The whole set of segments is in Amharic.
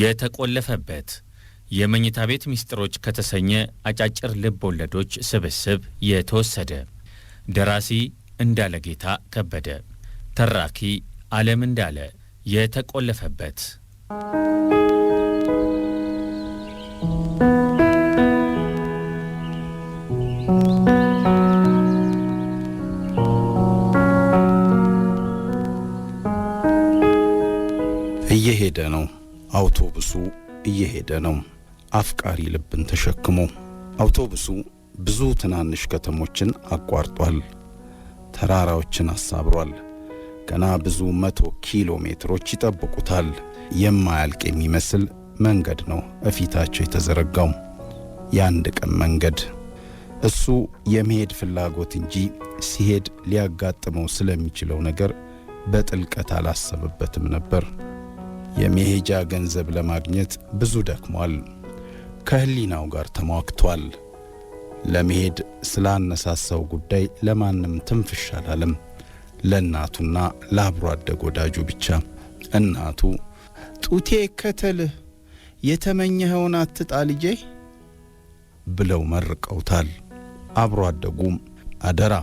የተቆለፈበት የመኝታ ቤት ሚስጥሮች ከተሰኘ አጫጭር ልብ ወለዶች ስብስብ የተወሰደ። ደራሲ እንዳለጌታ ከበደ፣ ተራኪ ዓለም እንዳለ። የተቆለፈበት። እየሄደ ነው አውቶቡሱ፣ እየሄደ ነው አፍቃሪ ልብን ተሸክሞ። አውቶቡሱ ብዙ ትናንሽ ከተሞችን አቋርጧል፣ ተራራዎችን አሳብሯል። ገና ብዙ 100 ኪሎ ሜትሮች ይጠብቁታል። የማያልቅ የሚመስል መንገድ ነው እፊታቸው የተዘረጋው፣ የአንድ ቀን መንገድ። እሱ የመሄድ ፍላጎት እንጂ ሲሄድ ሊያጋጥመው ስለሚችለው ነገር በጥልቀት አላሰበበትም ነበር። የመሄጃ ገንዘብ ለማግኘት ብዙ ደክሟል። ከህሊናው ጋር ተሟግቷል። ለመሄድ ስላነሳሳው ጉዳይ ለማንም ትንፍሽ አላለም። ለእናቱና ለአብሮ አደግ ወዳጁ ብቻ። እናቱ ጡቴ ከተልህ የተመኘኸውን አትጣ ልጄ ብለው መርቀውታል። አብሮ አደጉም አደራ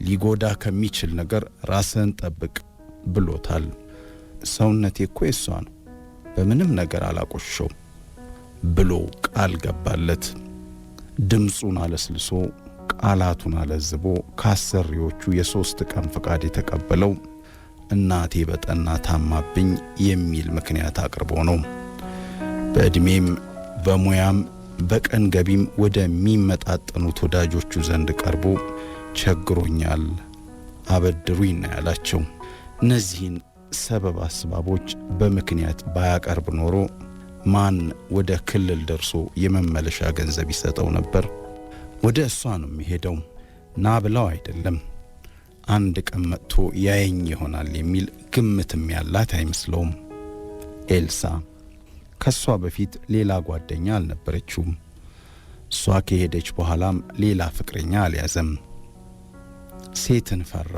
ሊጎዳ ከሚችል ነገር ራስህን ጠብቅ ብሎታል። ሰውነቴ እኮ የሷ ነው፣ በምንም ነገር አላቆሸው ብሎ ቃል ገባለት። ድምፁን አለስልሶ ቃላቱን አለዝቦ ካሰሪዎቹ የ3 ቀን ፍቃድ የተቀበለው እናቴ በጠና ታማብኝ የሚል ምክንያት አቅርቦ ነው። በእድሜም በሙያም በቀን ገቢም ወደሚመጣጠኑት ወዳጆቹ ዘንድ ቀርቦ ቸግሮኛል አበድሩኝ ነው ያላቸው። እነዚህን ሰበብ አስባቦች በምክንያት ባያቀርብ ኖሮ ማን ወደ ክልል ደርሶ የመመለሻ ገንዘብ ይሰጠው ነበር? ወደ እሷ ነው የሚሄደው፣ ና ብለው አይደለም። አንድ ቀን መጥቶ ያየኝ ይሆናል የሚል ግምትም ያላት አይመስለውም። ኤልሳ ከሷ በፊት ሌላ ጓደኛ አልነበረችውም። እሷ ከሄደች በኋላም ሌላ ፍቅረኛ አልያዘም። ሴትን ፈራ፣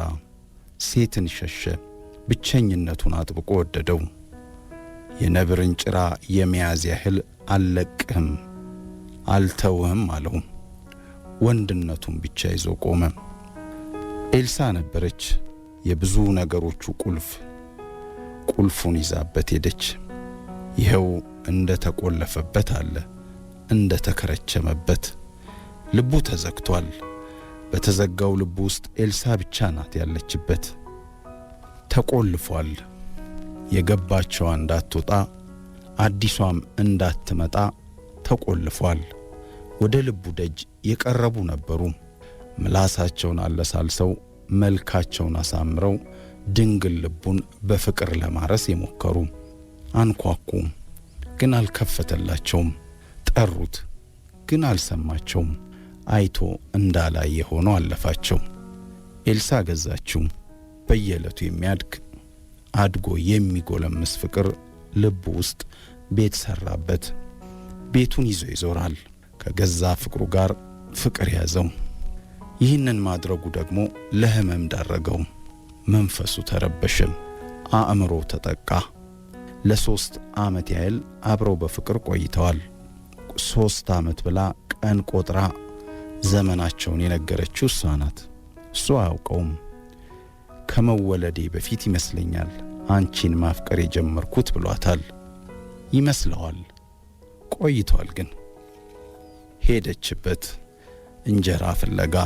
ሴትን ሸሸ። ብቸኝነቱን አጥብቆ ወደደው። የነብርን ጭራ የመያዝ ያህል አልለቅህም አልተውህም አለው። ወንድነቱን ብቻ ይዞ ቆመ። ኤልሳ ነበረች የብዙ ነገሮቹ ቁልፍ። ቁልፉን ይዛበት ሄደች። ይኸው እንደ ተቆለፈበት አለ፣ እንደ ተከረቸመበት። ልቡ ተዘግቷል። በተዘጋው ልቡ ውስጥ ኤልሳ ብቻ ናት ያለችበት። ተቆልፏል። የገባቸው እንዳትወጣ አዲሷም እንዳትመጣ ተቆልፏል። ወደ ልቡ ደጅ የቀረቡ ነበሩ። ምላሳቸውን አለሳልሰው መልካቸውን አሳምረው ድንግል ልቡን በፍቅር ለማረስ የሞከሩ። አንኳኩ፣ ግን አልከፈተላቸውም። ጠሩት፣ ግን አልሰማቸውም። አይቶ እንዳላየ ሆኖ አለፋቸው። ኤልሳ ገዛችው። በየዕለቱ የሚያድግ አድጎ የሚጎለምስ ፍቅር ልቡ ውስጥ ቤት ሰራበት። ቤቱን ይዞ ይዞራል። ከገዛ ፍቅሩ ጋር ፍቅር ያዘው። ይህንን ማድረጉ ደግሞ ለህመም ዳረገው። መንፈሱ ተረበሸ፣ አእምሮ ተጠቃ። ለ3 ዓመት ያህል አብረው በፍቅር ቆይተዋል። 3 ዓመት ብላ ቀን ቆጥራ ዘመናቸውን የነገረችው እሷ ናት። እሱ አያውቀውም። ከመወለዴ በፊት ይመስለኛል አንቺን ማፍቀር የጀመርኩት ብሏታል። ይመስለዋል። ቆይቷል። ግን ሄደችበት እንጀራ ፍለጋ።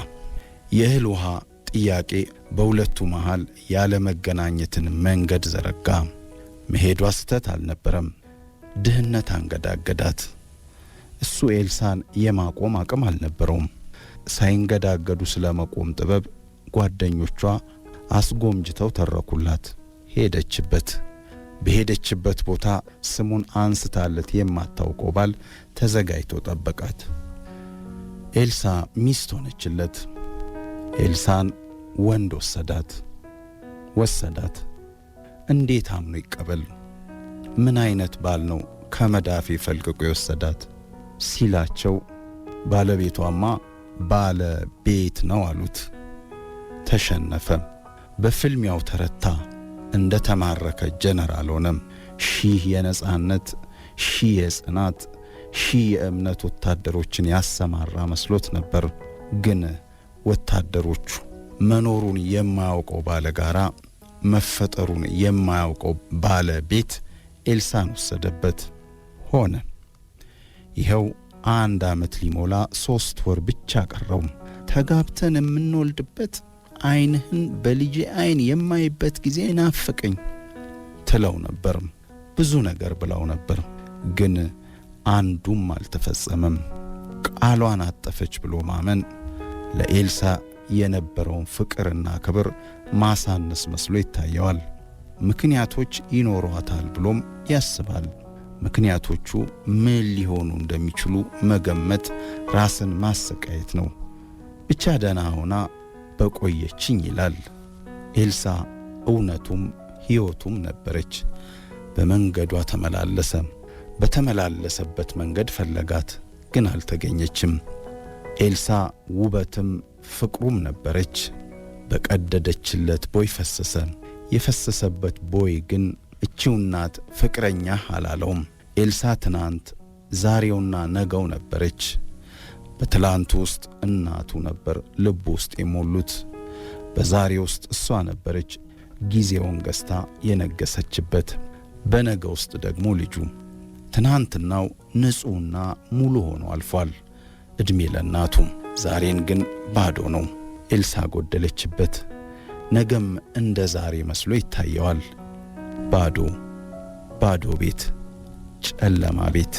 የእህል ውሃ ጥያቄ በሁለቱ መሃል ያለ መገናኘትን መንገድ ዘረጋ። መሄዷ ስተት አልነበረም። ድህነት አንገዳገዳት። እሱ ኤልሳን የማቆም አቅም አልነበረውም። ሳይንገዳገዱ ስለመቆም ጥበብ ጓደኞቿ አስጎምጅተው ተረኩላት። ሄደችበት። በሄደችበት ቦታ ስሙን አንስታለት የማታውቀው ባል ተዘጋጅቶ ጠበቃት። ኤልሳ ሚስት ሆነችለት። ኤልሳን ወንድ ወሰዳት። እንዴት አምኖ ይቀበል? ምን አይነት ባል ነው ከመዳፌ ፈልቅቆ የወሰዳት ሲላቸው ባለቤቷማ ባለ ቤት ነው አሉት። ተሸነፈ። በፍልሚያው ተረታ። እንደ ተማረከ ጀነራል ሆነም። ሺህ የነጻነት ሺህ የጽናት ሺህ የእምነት ወታደሮችን ያሰማራ መስሎት ነበር። ግን ወታደሮቹ መኖሩን የማያውቀው ባለጋራ፣ መፈጠሩን የማያውቀው ባለቤት ኤልሳን ወሰደበት። ሆነ ይኸው 1 ዓመት ሊሞላ 3 ወር ብቻ ቀረው። ተጋብተን የምንወልድበት ዓይንህን በልጄ ዓይን የማይበት ጊዜ ናፈቀኝ ትለው ነበር። ብዙ ነገር ብላው ነበር፣ ግን አንዱም አልተፈጸመም። ቃሏን አጠፈች ብሎ ማመን ለኤልሳ የነበረውን ፍቅርና ክብር ማሳነስ መስሎ ይታየዋል። ምክንያቶች ይኖሯታል ብሎም ያስባል። ምክንያቶቹ ምን ሊሆኑ እንደሚችሉ መገመት ራስን ማሰቃየት ነው። ብቻ ደህና ሆና በቆየችኝ ይላል። ኤልሳ እውነቱም ሕይወቱም ነበረች። በመንገዷ ተመላለሰ። በተመላለሰበት መንገድ ፈለጋት፣ ግን አልተገኘችም። ኤልሳ ውበትም ፍቅሩም ነበረች። በቀደደችለት ቦይ ፈሰሰ። የፈሰሰበት ቦይ ግን እቺው እናት ፍቅረኛህ አላለውም። ኤልሳ ትናንት ዛሬውና ነገው ነበረች። በትላንቱ ውስጥ እናቱ ነበር ልቡ ውስጥ የሞሉት። በዛሬ ውስጥ እሷ ነበረች ጊዜውን ገዝታ የነገሰችበት። በነገ ውስጥ ደግሞ ልጁ። ትናንትናው ንጹሕና ሙሉ ሆኖ አልፏል። ዕድሜ ለእናቱ። ዛሬን ግን ባዶ ነው። ኤልሳ ጎደለችበት። ነገም እንደ ዛሬ መስሎ ይታየዋል። ባዶ ባዶ ቤት፣ ጨለማ ቤት።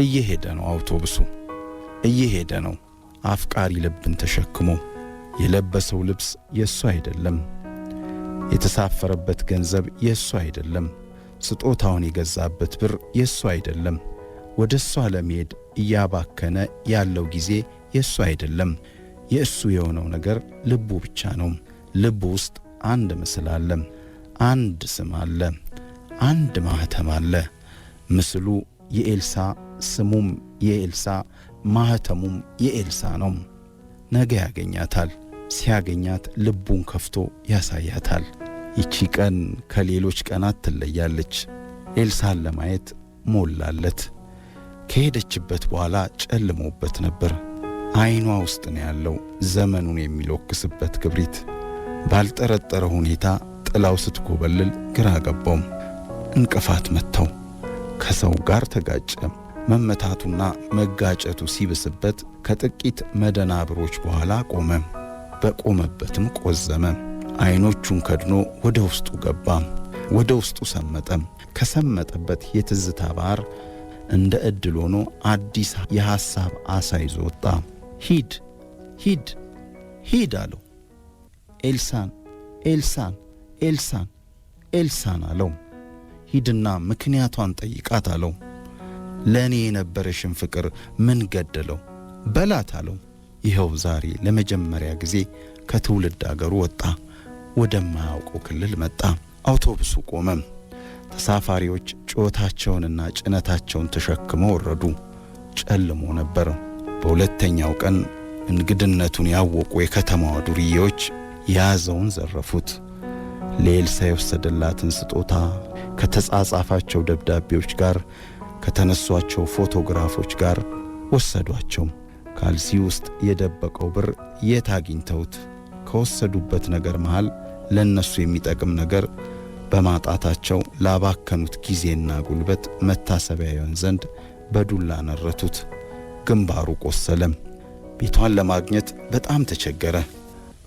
እየሄደ ነው አውቶቡሱ፣ እየሄደ ነው። አፍቃሪ ልብን ተሸክሞ የለበሰው ልብስ የሱ አይደለም። የተሳፈረበት ገንዘብ የሱ አይደለም። ስጦታውን የገዛበት ብር የሱ አይደለም። ወደሷ ለመሄድ እያባከነ ያለው ጊዜ የሱ አይደለም። የእሱ የሆነው ነገር ልቡ ብቻ ነው። ልቡ ውስጥ አንድ ምስል አለ፣ አንድ ስም አለ፣ አንድ ማህተም አለ። ምስሉ የኤልሳ፣ ስሙም የኤልሳ፣ ማህተሙም የኤልሳ ነው። ነገ ያገኛታል። ሲያገኛት ልቡን ከፍቶ ያሳያታል። ይቺ ቀን ከሌሎች ቀናት ትለያለች። ኤልሳን ለማየት ሞላለት። ከሄደችበት በኋላ ጨልሞበት ነበር። ዓይኗ ውስጥ ነው ያለው ዘመኑን የሚለክስበት ክብሪት። ባልጠረጠረ ሁኔታ ጥላው ስትኮበልል ግራ ገባው። እንቅፋት መታው። ከሰው ጋር ተጋጨ። መመታቱና መጋጨቱ ሲብስበት ከጥቂት መደናብሮች በኋላ ቆመ። በቆመበትም ቆዘመ። ዓይኖቹን ከድኖ ወደ ውስጡ ገባ። ወደ ውስጡ ሰመጠ። ከሰመጠበት የትዝታ ባህር እንደ ዕድል ሆኖ አዲስ የሐሳብ አሳ ይዞ ወጣ። ሂድ ሂድ ሂድ አለው። ኤልሳን ኤልሳን ኤልሳን ኤልሳን አለው። ሂድና ምክንያቷን ጠይቃት አለው። ለእኔ የነበረሽን ፍቅር ምን ገደለው በላት አለው። ይኸው ዛሬ ለመጀመሪያ ጊዜ ከትውልድ አገሩ ወጣ። ወደማያውቀው ክልል መጣ። አውቶቡሱ ቆመ። ተሳፋሪዎች ጩኸታቸውንና ጭነታቸውን ተሸክመው ወረዱ። ጨልሞ ነበር። በሁለተኛው ቀን እንግድነቱን ያወቁ የከተማዋ ዱርዬዎች የያዘውን ዘረፉት። ለኤልሳ የወሰደላትን ስጦታ ከተጻጻፋቸው ደብዳቤዎች ጋር ከተነሷቸው ፎቶግራፎች ጋር ወሰዷቸው። ካልሲ ውስጥ የደበቀው ብር የት አግኝተውት? ከወሰዱበት ነገር መሃል ለነሱ የሚጠቅም ነገር በማጣታቸው ላባከኑት ጊዜና ጉልበት መታሰቢያ ይሆን ዘንድ በዱላ ነረቱት። ግንባሩ ቆሰለም። ቤቷን ለማግኘት በጣም ተቸገረ።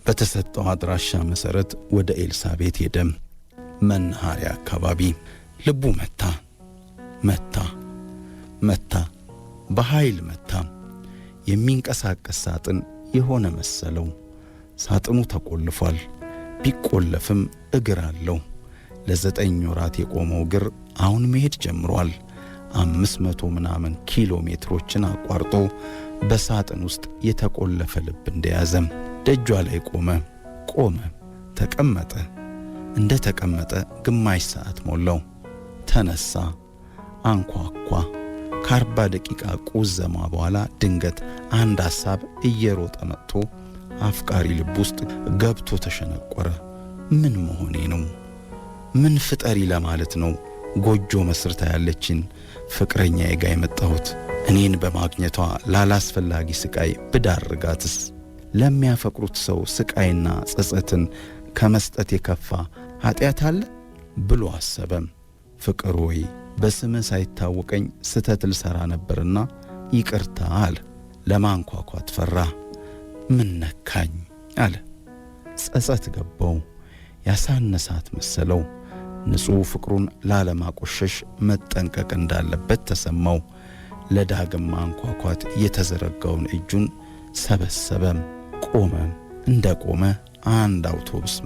በተሰጠው አድራሻ መሰረት ወደ ኤልሳ ቤት ሄደ። መናኸሪያ አካባቢ። ልቡ መታ መታ መታ፣ በኃይል መታ። የሚንቀሳቀስ ሳጥን የሆነ መሰለው። ሳጥኑ ተቆልፏል። ቢቆለፍም እግር አለው። ለ9 ወራት የቆመው እግር አሁን መሄድ ጀምሯል። 500 ምናምን ኪሎ ሜትሮችን አቋርጦ በሳጥን ውስጥ የተቆለፈ ልብ እንደያዘም ደጇ ላይ ቆመ። ተቀመጠ። እንደ ተቀመጠ ግማሽ ሰዓት ሞላው። ተነሳ፣ አንኳኳ። ከ40 ደቂቃ ቁዘማ በኋላ ድንገት አንድ ሐሳብ እየሮጠ መጥቶ አፍቃሪ ልብ ውስጥ ገብቶ ተሸነቆረ። ምን መሆኔ ነው? ምን ፍጠሪ ለማለት ነው ጎጆ መስርታ ያለችን ፍቅረኛዬ ጋር የመጣሁት እኔን በማግኘቷ ላላስፈላጊ ስቃይ ብዳርጋትስ? ለሚያፈቅሩት ሰው ስቃይና ጸጸትን ከመስጠት የከፋ ኃጢአት አለ ብሎ አሰበም። ፍቅር ሆይ በስምህ ሳይታወቀኝ ስተት ልሰራ ነበርና ይቅርታ አለ። ለማንኳኳት ፈራ። ምን ነካኝ አለ። ጸጸት ገባው። ያሳነሳት መሰለው። ንጹሕ ፍቅሩን ላለማቆሸሽ መጠንቀቅ እንዳለበት ተሰማው። ለዳግም ማንኳኳት የተዘረጋውን እጁን ሰበሰበም። ቆመም። እንደ ቆመ አንድ አውቶቡስ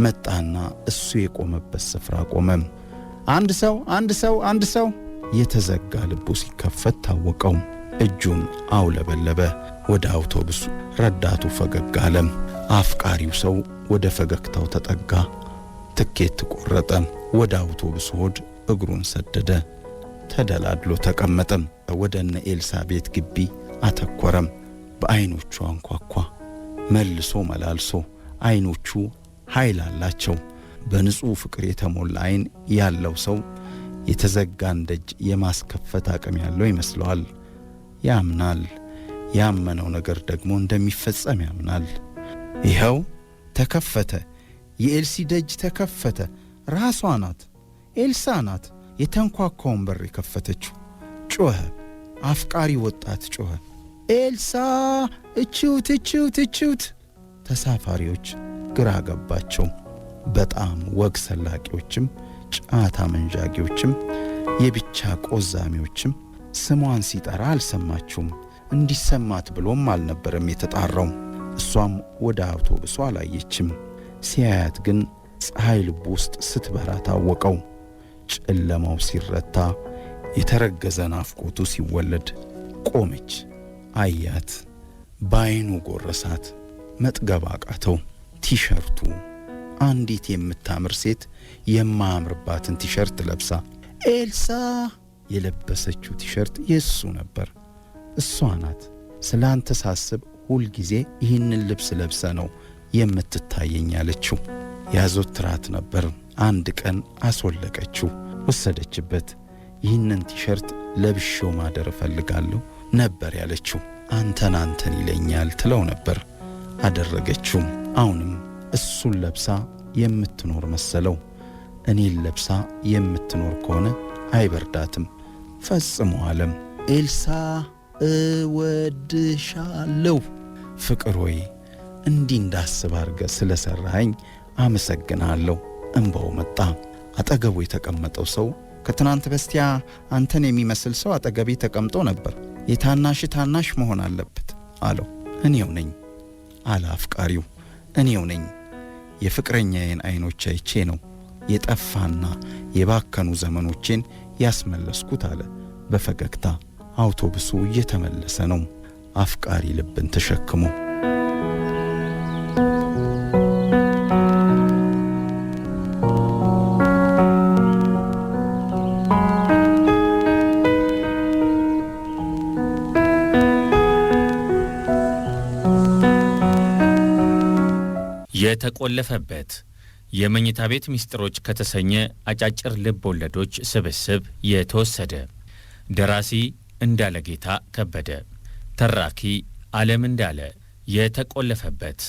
መጣና እሱ የቆመበት ስፍራ ቆመም። አንድ ሰው የተዘጋ ልቡ ሲከፈት ታወቀው። እጁን አውለበለበ። ወደ አውቶቡሱ ረዳቱ ፈገግ አለም። አፍቃሪው ሰው ወደ ፈገግታው ተጠጋ። ትኬት ቆረጠ። ወደ አውቶቡሱ ሆድ እግሩን ሰደደ። ተደላድሎ ተቀመጠም። ወደ እነ ኤልሳ ቤት ግቢ አተኮረም። በአይኖቹ አንኳኳ። መልሶ መላልሶ አይኖቹ ኃይል አላቸው። በንጹሕ ፍቅር የተሞላ አይን ያለው ሰው የተዘጋን ደጅ የማስከፈት አቅም ያለው ይመስለዋል። ያምናል። ያመነው ነገር ደግሞ እንደሚፈጸም ያምናል። ይኸው ተከፈተ። የኤልሲ ደጅ ተከፈተ። ራሷ ናት፣ ኤልሳ ናት የተንኳኳውን በር የከፈተችው። ጮኸ። አፍቃሪ ወጣት ጮኸ። ኤልሳ እችውት። ተሳፋሪዎች ግራ ገባቸው። በጣም ወግ ሰላቂዎችም ጫታ መንዣጊዎችም የብቻ ቆዛሚዎችም ስሟን ሲጠራ አልሰማችውም። እንዲሰማት ብሎም አልነበረም የተጣራው። እሷም ወደ አውቶቡሱ አላየችም። ሲያያት ግን ፀሐይ ልቡ ውስጥ ስትበራ ታወቀው። ጨለማው ሲረታ፣ የተረገዘ ናፍቆቱ ሲወለድ ቆመች። አያት። በዓይኑ ጎረሳት። መጥገብ አቃተው። ቲሸርቱ አንዲት የምታምር ሴት የማያምርባትን ቲሸርት ለብሳ ኤልሳ የለበሰችው ቲሸርት የሱ ነበር። እሷ ናት። ስላንተ ሳስብ ሁልጊዜ ይህንን ልብስ ለብሰ ነው የምትታየኝ ያለችው። ያዞትራት ነበር። አንድ ቀን አስወለቀችው፣ ወሰደችበት። ይህንን ቲሸርት ለብሼው ማደር እፈልጋለሁ ነበር ያለችው። አንተን ይለኛል ትለው ነበር። አደረገችው። አሁንም እሱን ለብሳ የምትኖር መሰለው። እኔን ለብሳ የምትኖር ከሆነ አይበርዳትም ፈጽሞ አለም። ኤልሳ እወድሻለሁ። ፍቅር ሆይ እንዲህ እንዳስብ አርገ ስለሰራኸኝ አመሰግናለሁ። እንባው መጣ። አጠገቡ የተቀመጠው ሰው ከትናንት በስቲያ አንተን የሚመስል ሰው አጠገቤ ተቀምጦ ነበር። የታናሽ ታናሽ መሆን አለበት አለው። እኔው ነኝ አለ አፍቃሪው። እኔው ነኝ። የፍቅረኛዬን አይኖች አይቼ ነው የጠፋና የባከኑ ዘመኖቼን ያስመለስኩት አለ በፈገግታ። አውቶቡሱ እየተመለሰ ነው። አፍቃሪ ልብን ተሸክሞ የተቆለፈበት የመኝታ ቤት ሚስጥሮች ከተሰኘ አጫጭር ልብ ወለዶች ስብስብ የተወሰደ። ደራሲ እንዳለጌታ ከበደ፣ ተራኪ ዓለም እንዳለ። የተቆለፈበት